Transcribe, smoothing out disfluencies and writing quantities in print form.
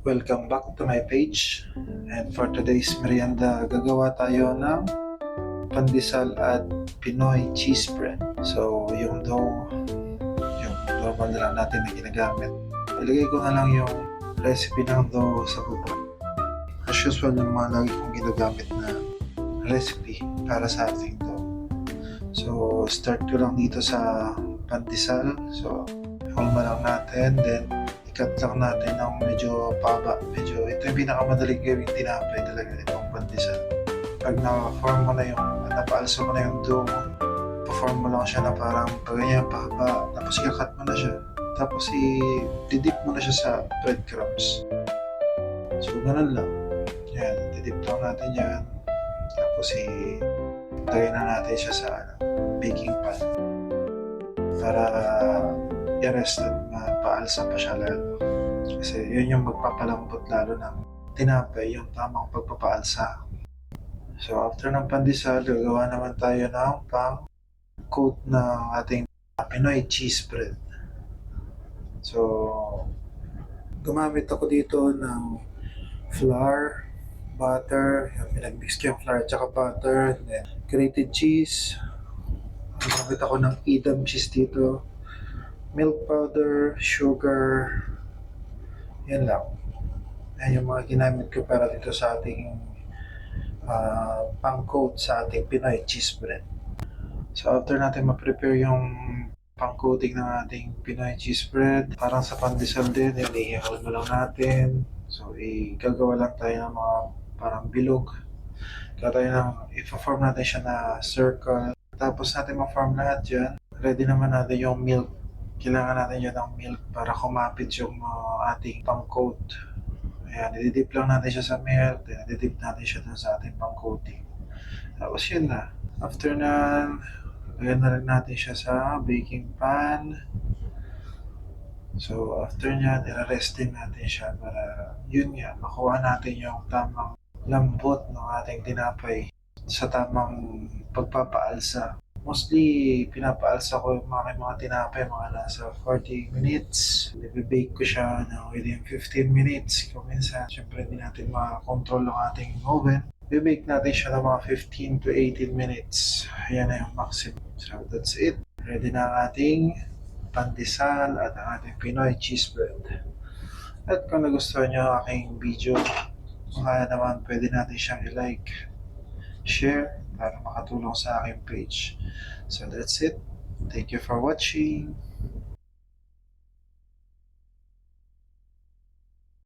Welcome back to my page. And for today's merienda, gagawa tayo ng pandesal at Pinoy cheese bread. So, yung dough, yung normal na lang natin na ginagamit. Ilagay ko na lang yung recipe ng dough sa baba. As usual, yung mga lagi kong ginagamit na recipe para sa ating dough. So, start ko lang dito sa pandesal. So, hulma lang natin. Then, i-cut lang natin ng medyo paba. Ito yung pinakamadaling gawing tinapay talaga itong pandesal. Pag na-form mo na yung, napaalsa mo na yung dough, pa-form mo lang siya na parang ganyan pahaba. Tapos i-cut mo na siya. Tapos i-dip mo na siya sa breadcrumbs. So, ganun lang. Yan, didip lang natin yan. Tapos ilagay na natin siya sa baking pan para i-rest at mapaalsa pa siya lalo. Kasi yun yung magpapalambot lalo ng tinapay, yung tamang pagpapaalsa. So after ng pandesal, gagawa naman tayo ng pang-coat ng ating Pinoy cheese bread. So gumamit ako dito ng flour, butter, pinag-mix ko yung flour at saka butter, then grated cheese. Gumamit ako ng Edam cheese dito, milk powder, sugar, yan lang. Yan yung mga ginamit ko para dito sa ating pang-coat sa ating Pinoy cheese bread. So after natin ma-prepare yung pang-coating ng ating Pinoy cheese bread, parang sa pandesal din, i-hold mo lang natin. So gagawa lang tayo ng mga parang bilog. I-form natin siya na circle. Tapos natin ma-form lahat yan. Ready naman natin yung milk. Kailangan natin yun ng milk para kumapit yung ating pang-coat. Ayan, i-dip lang natin siya sa milk. Then i-dip natin siya dun sa ating pang-coating. Tapos yun na. After na, lagyan na rin natin siya sa baking pan. So after nyan, i-rest din natin siya para yun nga, makuha natin yung tamang lambot ng ating tinapay sa tamang pagpapaalsa. Mostly, pinapaalsa ko yung mga tinapay, mga nasa 40 minutes. I-bake ko siya within 15 minutes. Kung minsan, syempre hindi natin makakontrol ang ating oven. I-bake natin siya ng mga 15 to 18 minutes. Ayan na yung maximum. So that's it. Ready na ang ating pandesal at ang ating Pinoy cheese bread. At kung nagustuhan nyo ang aking video, kaya naman pwede natin siyang i-like, share, para makatulong sa aking page. So that's it. Thank you for watching.